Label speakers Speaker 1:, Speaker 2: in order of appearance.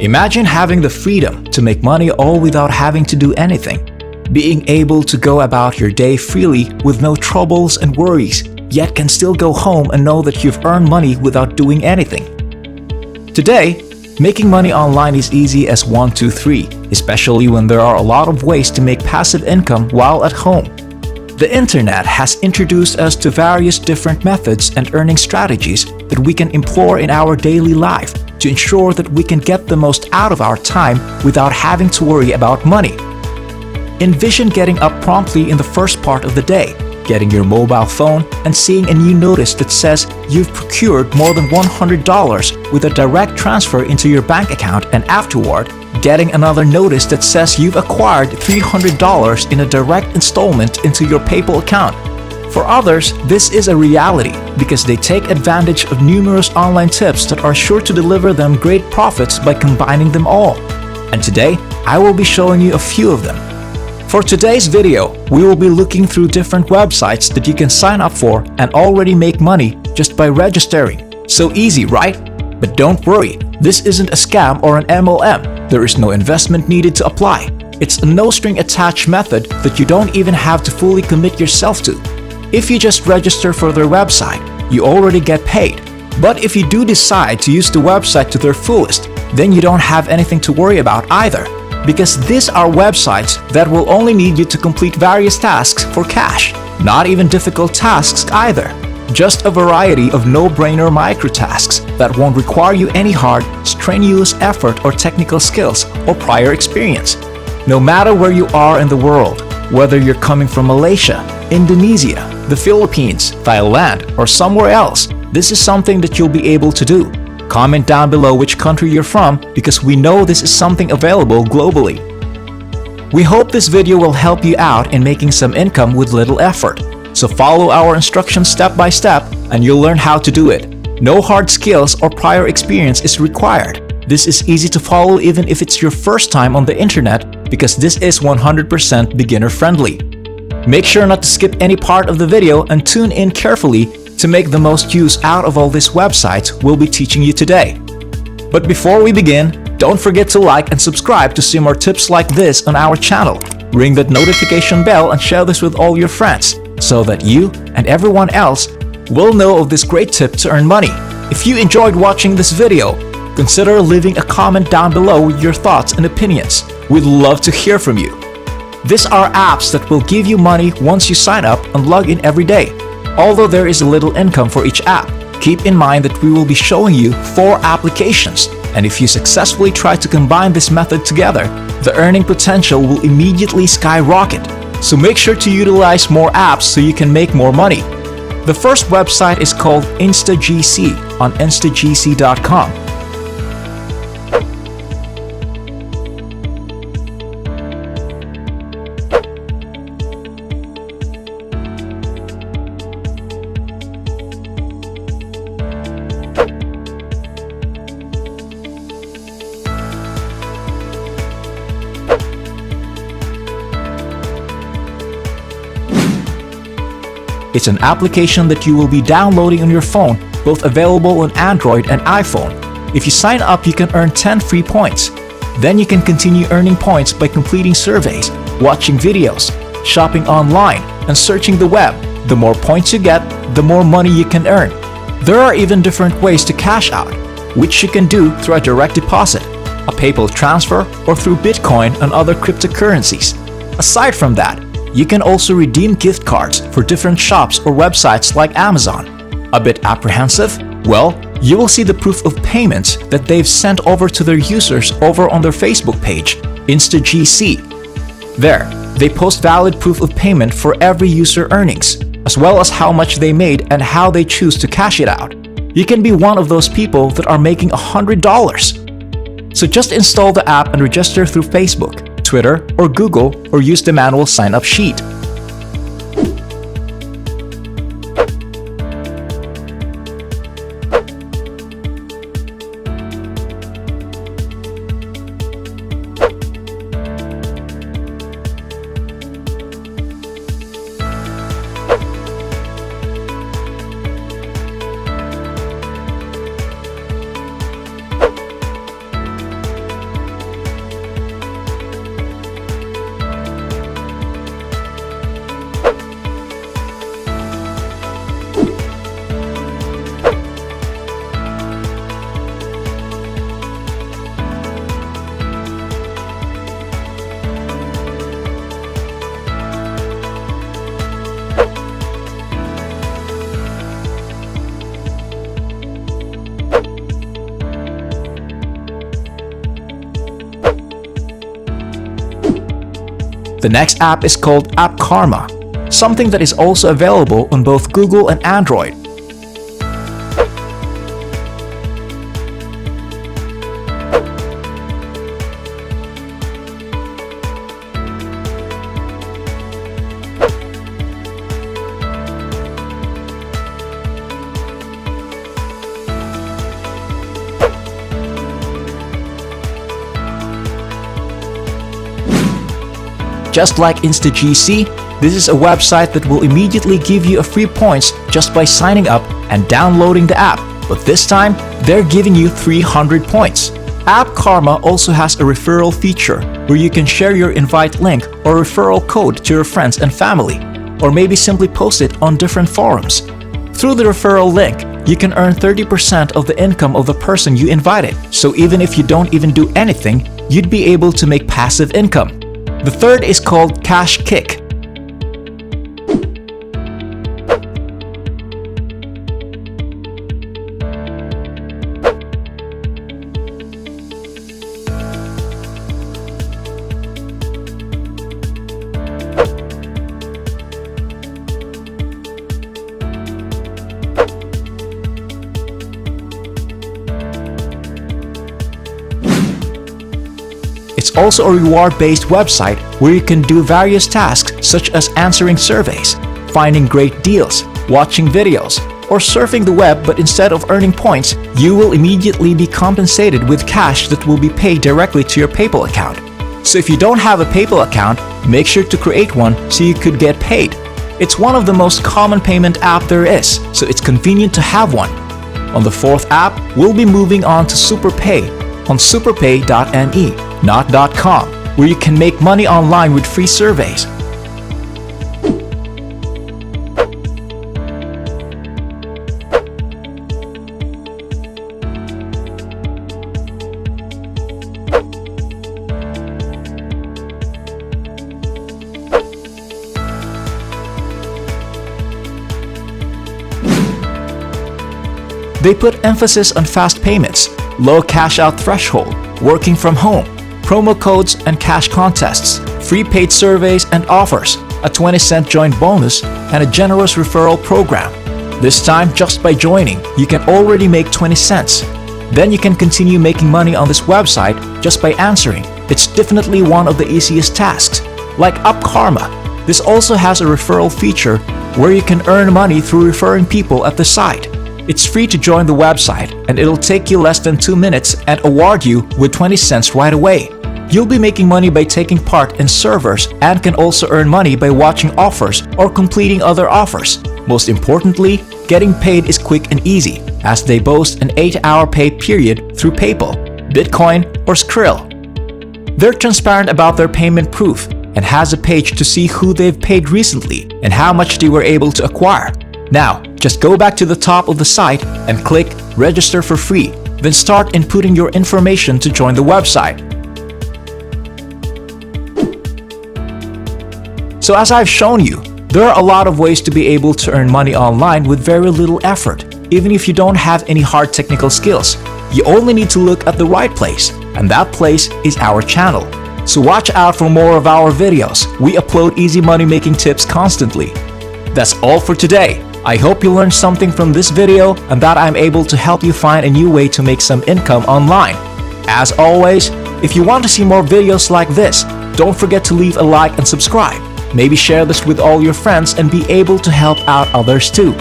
Speaker 1: Imagine having the freedom to make money all without having to do anything. Being able to go about your day freely with no troubles and worries, yet can still go home and know that you've earned money without doing anything. Today, making money online is easy as 1, 2, 3, especially when there are a lot of ways to make passive income while at home. The internet has introduced us to various different methods and earning strategies that we can employ in our daily life to ensure that we can get the most out of our time without having to worry about money. Envision getting up promptly in the first part of the day, getting your mobile phone and seeing a new notice that says you've procured more than $100 with a direct transfer into your bank account, and afterward, getting another notice that says you've acquired $300 in a direct installment into your PayPal account. For others, this is a reality because they take advantage of numerous online tips that are sure to deliver them great profits by combining them all. And today, I will be showing you a few of them. For today's video, we will be looking through different websites that you can sign up for and already make money just by registering. So easy, right? But don't worry, this isn't a scam or an MLM. There is no investment needed to apply. It's a no-string-attached method that you don't even have to fully commit yourself to. If you just register for their website, you already get paid. But if you do decide to use the website to their fullest, then you don't have anything to worry about either. Because these are websites that will only need you to complete various tasks for cash. Not even difficult tasks either. Just a variety of no-brainer microtasks that won't require you any hard, strenuous effort or technical skills or prior experience. No matter where you are in the world, whether you're coming from Malaysia, Indonesia, the Philippines, Thailand, or somewhere else, this is something that you'll be able to do. Comment down below which country you're from because we know this is something available globally. We hope this video will help you out in making some income with little effort. So follow our instructions step by step and you'll learn how to do it. No hard skills or prior experience is required. This is easy to follow even if it's your first time on the internet because this is 100% beginner friendly. Make sure not to skip any part of the video and tune in carefully to make the most use out of all these websites we'll be teaching you today. But before we begin, don't forget to like and subscribe to see more tips like this on our channel. Ring that notification bell and share this with all your friends so that you and everyone else will know of this great tip to earn money. If you enjoyed watching this video, consider leaving a comment down below with your thoughts and opinions. We'd love to hear from you. These are apps that will give you money once you sign up and log in every day. Although there is a little income for each app, keep in mind that we will be showing you 4 applications, and if you successfully try to combine this method together, the earning potential will immediately skyrocket. So make sure to utilize more apps so you can make more money. The first website is called Instagc on instagc.com. It's an application that you will be downloading on your phone, both available on Android and iPhone. If you sign up, you can earn 10 free points. Then you can continue earning points by completing surveys, watching videos, shopping online, and searching the web. The more points you get, the more money you can earn. There are even different ways to cash out, which you can do through a direct deposit, a PayPal transfer, or through Bitcoin and other cryptocurrencies. Aside from that, you can also redeem gift cards for different shops or websites like Amazon. A bit apprehensive? Well, you will see the proof of payments that they've sent over to their users over on their Facebook page, Instagc. There, they post valid proof of payment for every user earnings, as well as how much they made and how they choose to cash it out. You can be one of those people that are making $100. So just install the app and register through Facebook, Twitter, or Google, or use the manual sign-up sheet. The next app is called App Karma, something that is also available on both Google and Android. Just like Instagc, this is a website that will immediately give you a free points just by signing up and downloading the app, but this time they're giving you 300 points. App Karma also has a referral feature where you can share your invite link or referral code to your friends and family, or maybe simply post it on different forums. Through the referral link, you can earn 30% of the income of the person you invited, so even if you don't even do anything, you'd be able to make passive income. The third is called Cashkick. It's also a reward-based website where you can do various tasks such as answering surveys, finding great deals, watching videos, or surfing the web, but instead of earning points, you will immediately be compensated with cash that will be paid directly to your PayPal account. So if you don't have a PayPal account, make sure to create one so you could get paid. It's one of the most common payment app there is, so it's convenient to have one. On the fourth app, we'll be moving on to Superpay on superpay.me, not .com, where you can make money online with free surveys. They put emphasis on fast payments, low cash-out threshold, working from home, promo codes and cash contests, free paid surveys and offers, a 20-cent joint bonus, and a generous referral program. This time, just by joining, you can already make 20 cents. Then you can continue making money on this website just by answering. It's definitely one of the easiest tasks. Like App Karma, this also has a referral feature where you can earn money through referring people at the site. It's free to join the website, and it'll take you less than 2 minutes and award you with 20 cents right away. You'll be making money by taking part in servers and can also earn money by watching offers or completing other offers. Most importantly, getting paid is quick and easy, as they boast an 8-hour pay period through PayPal, Bitcoin, or Skrill. They're transparent about their payment proof and has a page to see who they've paid recently and how much they were able to acquire. Now, just go back to the top of the site and click Register for free, then start inputting your information to join the website. So as I've shown you, there are a lot of ways to be able to earn money online with very little effort, even if you don't have any hard technical skills. You only need to look at the right place, and that place is our channel. So watch out for more of our videos. We upload easy money making tips constantly. That's all for today. I hope you learned something from this video and that I'm able to help you find a new way to make some income online. As always, if you want to see more videos like this, don't forget to leave a like and subscribe. Maybe share this with all your friends and be able to help out others too.